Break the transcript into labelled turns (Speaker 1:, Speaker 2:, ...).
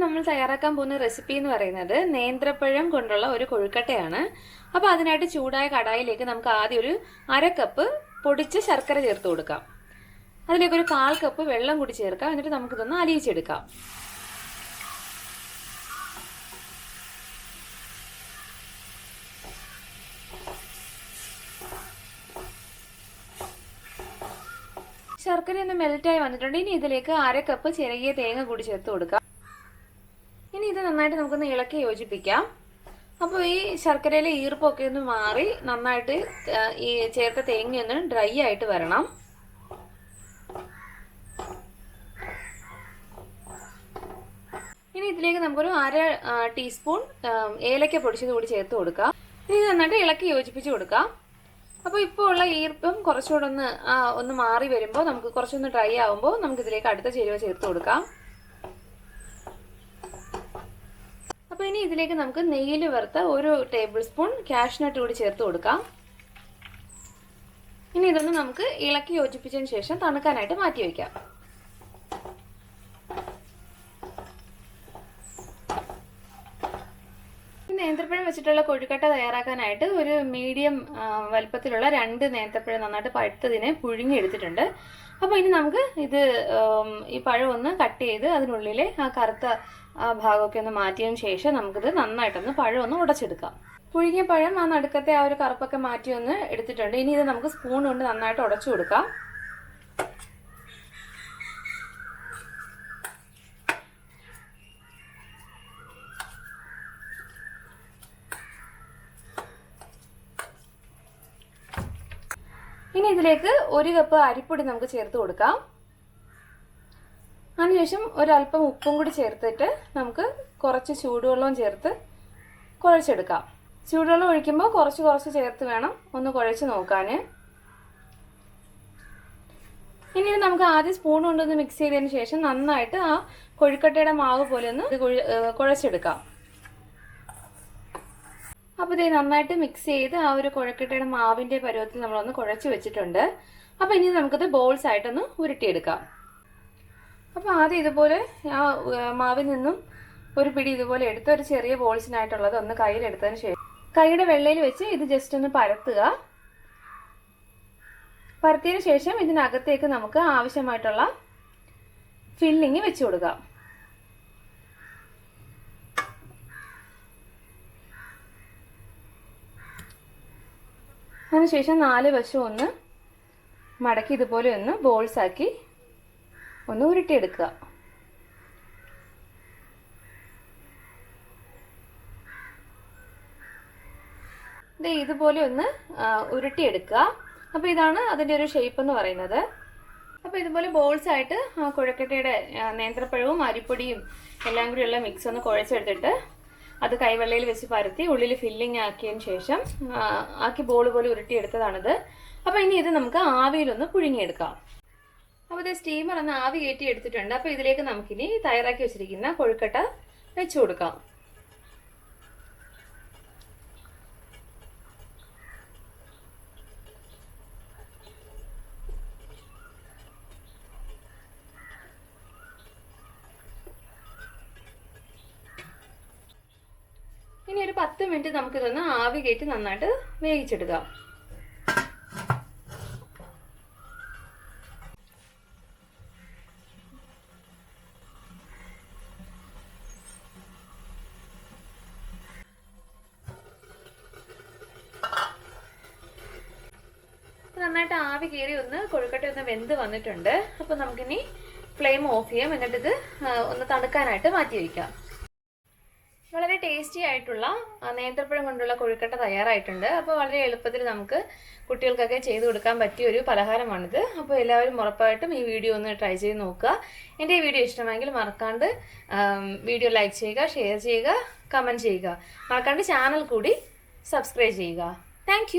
Speaker 1: നമ്മൾ തയ്യാറാക്കാൻ പോകുന്ന റെസിപ്പി എന്ന് പറയുന്നത് നേന്ത്രപ്പഴം കൊണ്ടുള്ള ഒരു കൊഴുക്കട്ടയാണ്. അപ്പോൾ അതിനായിട്ട് ചൂടായ കടായിലേക്ക് നമുക്ക് ആദ്യം ഒരു 1/2 കപ്പ് പൊടിച്ച ശർക്കര ചേർത്ത് കൊടുക്കാം. അതിലേക്ക് ഒരു 1/4 കപ്പ് വെള്ളം കൂടി ചേർക്കാം. എന്നിട്ട് നമുക്കിതൊന്ന് അലിയിച്ചെടുക്കാം. ശർക്കര ഒന്ന് മെൽറ്റായി വന്നിട്ടുണ്ട്. ഇനി ഇതിലേക്ക് 1/2 കപ്പ് ചിരകിയ തേങ്ങ കൂടി ചേർത്ത് കൊടുക്കാം. ഇനി ഇത് നന്നായിട്ട് നമുക്കൊന്ന് ഇളക്കി യോജിപ്പിക്കാം. അപ്പോൾ ഈ ശർക്കരയിലെ ഈർപ്പൊക്കെ ഒന്ന് മാറി നന്നായിട്ട് ഈ ചേർത്ത തേങ്ങയൊന്ന് ഡ്രൈ ആയിട്ട് വരണം. ഇനി ഇതിലേക്ക് നമുക്കൊരു 1/2 ടീസ്പൂൺ ഏലക്ക പൊടിച്ചത് കൂടി ചേർത്ത് കൊടുക്കാം. ഇനി ഇത് നന്നായിട്ട് ഇളക്കി യോജിപ്പിച്ച് കൊടുക്കാം. അപ്പോൾ ഇപ്പോൾ ഉള്ള ഈർപ്പം കുറച്ചുകൂടെ ഒന്ന് മാറി വരുമ്പോൾ നമുക്ക് കുറച്ചൊന്ന് ഡ്രൈ ആകുമ്പോൾ നമുക്കിതിലേക്ക് അടുത്ത ചേരുവ ചേർത്ത് കൊടുക്കാം. അപ്പോൾ ഇനി ഇതിലേക്ക് നമുക്ക് നെയ്യിൽ വറുത്ത 1 ടേബിൾ സ്പൂൺ കാഷ്നട്ട് കൂടി ചേർത്ത് കൊടുക്കാം. ഇനി ഇതൊന്ന് നമുക്ക് ഇളക്കി യോജിപ്പിച്ചതിന് ശേഷം തണുക്കാനായിട്ട് മാറ്റി വയ്ക്കാം. നേന്ത്രപ്പഴം വെച്ചിട്ടുള്ള കൊഴുക്കട്ട തയ്യാറാക്കാനായിട്ട് ഒരു മീഡിയം വലുപ്പത്തിലുള്ള 2 നേന്ത്രപ്പഴം നന്നായിട്ട് പഴുത്തതിനെ പുഴുങ്ങി എടുത്തിട്ടുണ്ട്. അപ്പോൾ ഇനി നമുക്ക് ഈ പഴം ഒന്ന് കട്ട് ചെയ്ത് അതിനുള്ളിലെ ആ കറുത്ത ഭാഗമൊക്കെ ഒന്ന് മാറ്റിയതിന് ശേഷം നമുക്കിത് നന്നായിട്ടൊന്ന് പഴം ഒന്ന് ഉടച്ചെടുക്കാം. പുഴുങ്ങിയ പഴം ആ നടുക്കത്തെ ആ ഒരു കറുപ്പൊക്കെ മാറ്റി ഒന്ന് എടുത്തിട്ടുണ്ട്. ഇനി ഇത് നമുക്ക് സ്പൂൺ കൊണ്ട് നന്നായിട്ട് ഉടച്ചു കൊടുക്കാം. ഇനി ഇതിലേക്ക് 1 കപ്പ് അരിപ്പൊടി നമുക്ക് ചേർത്ത് കൊടുക്കാം. അതിനുശേഷം ഒരല്പം ഉപ്പും കൂടി ചേർത്തിട്ട് നമുക്ക് കുറച്ച് ചൂടുവെള്ളവും ചേർത്ത് കുഴച്ചെടുക്കാം. ചൂടുവെള്ളം ഒഴിക്കുമ്പോൾ കുറച്ച് ചേർത്ത് വേണം ഒന്ന് കുഴച്ച് നോക്കാൻ. ഇനി നമുക്ക് ആദ്യം സ്പൂൺ കൊണ്ടൊന്ന് മിക്സ് ചെയ്തതിന് ശേഷം നന്നായിട്ട് ആ കൊഴുക്കട്ടയുടെ മാവ് പോലെ ഒന്ന് കുഴച്ചെടുക്കാം. അപ്പോൾ ഇത് നന്നായിട്ട് മിക്സ് ചെയ്ത് ആ ഒരു കൊഴുക്കട്ടയുടെ മാവിന്റെ പരുവത്തിൽ നമ്മളൊന്ന് കുഴച്ച് വെച്ചിട്ടുണ്ട്. അപ്പോൾ ഇനി നമുക്കത് ബോൾസ് ആയിട്ടൊന്ന് ഉരുട്ടിയെടുക്കാം. അപ്പോൾ ആദ്യം ഇതുപോലെ ആ മാവിൽ നിന്നും ഒരു പിടി ഇതുപോലെ എടുത്ത് ഒരു ചെറിയ ബോൾസിനായിട്ടുള്ളത് ഒന്ന് കയ്യിലെടുത്തതിന് ശേഷം കൈയുടെ വെള്ളയിൽ വെച്ച് ഇത് ജസ്റ്റ് ഒന്ന് പരത്തുക. പരത്തിയതിന് ശേഷം ഇതിനകത്തേക്ക് നമുക്ക് ആവശ്യമായിട്ടുള്ള ഫില്ലിങ് വെച്ച് കൊടുക്കാം. അതിനുശേഷം 4 വശവും ഒന്ന് മടക്കി ഇതുപോലെ ഒന്ന് ബോൾസ് ആക്കി ഒന്ന് ഉരുട്ടിയെടുക്കുക. ഇതുപോലെ ഒന്ന് ഉരുട്ടിയെടുക്കുക. അപ്പോൾ ഇതാണ് അതിൻ്റെ ഒരു ഷേപ്പ് എന്ന് പറയുന്നത്. അപ്പോൾ ഇതുപോലെ ബോൾസ് ആയിട്ട് കുഴക്കട്ടയുടെ നേന്ത്രപ്പഴവും അരിപ്പൊടിയും എല്ലാം കൂടിയുള്ള മിക്സ് ഒന്ന് കുഴച്ചെടുത്തിട്ട് അത് കൈവെള്ളയിൽ വെച്ച് പരത്തി ഉള്ളിൽ ഫില്ലിങ് ആക്കിയതിന് ശേഷം ആക്കി ബോൾ പോലെ ഉരുട്ടിയെടുത്തതാണിത്. അപ്പോൾ ഇനി ഇത് നമുക്ക് ആവിയിലൊന്ന് പുഴുങ്ങിയെടുക്കാം. അപ്പോൾ ഇത് സ്റ്റീമർ ഒന്ന് ആവി കയറ്റി എടുത്തിട്ടുണ്ട്. അപ്പോൾ ഇതിലേക്ക് നമുക്കിനി തയ്യാറാക്കി വെച്ചിരിക്കുന്ന കൊഴുക്കട്ട വെച്ചു കൊടുക്കാം. ഇനി ഒരു 10 മിനിറ്റ് നമുക്കിതൊന്ന് ആവി കയറ്റി നന്നായിട്ട് വേവിച്ചെടുക്കാം. നന്നായിട്ട് ആവി കയറി ഒന്ന് കൊഴുക്കട്ട ഒന്ന് വെന്ത് വന്നിട്ടുണ്ട്. അപ്പോൾ നമുക്കിനി ഫ്ലെയിം ഓഫ് ചെയ്യാം. എന്നിട്ട് ഇത് ഒന്ന് തണുക്കാനായിട്ട് മാറ്റി വയ്ക്കാം. വളരെ ടേസ്റ്റി ആയിട്ടുള്ള നേന്ത്രപ്പഴം കൊണ്ടുള്ള കൊഴുക്കട്ട തയ്യാറായിട്ടുണ്ട്. അപ്പോൾ വളരെ എളുപ്പത്തിൽ നമുക്ക് കുട്ടികൾക്കൊക്കെ ചെയ്തു കൊടുക്കാൻ പറ്റിയ ഒരു പലഹാരമാണിത്. അപ്പോൾ എല്ലാവരും ഉറപ്പായിട്ടും ഈ വീഡിയോ ഒന്ന് ട്രൈ ചെയ്ത് നോക്കുക. എൻ്റെ ഈ വീഡിയോ ഇഷ്ടമെങ്കിൽ മറക്കാണ്ട് വീഡിയോ ലൈക്ക് ചെയ്യുക, ഷെയർ ചെയ്യുക, കമൻറ്റ് ചെയ്യുക. മറക്കാണ്ട് ചാനൽ കൂടി സബ്സ്ക്രൈബ് ചെയ്യുക. താങ്ക്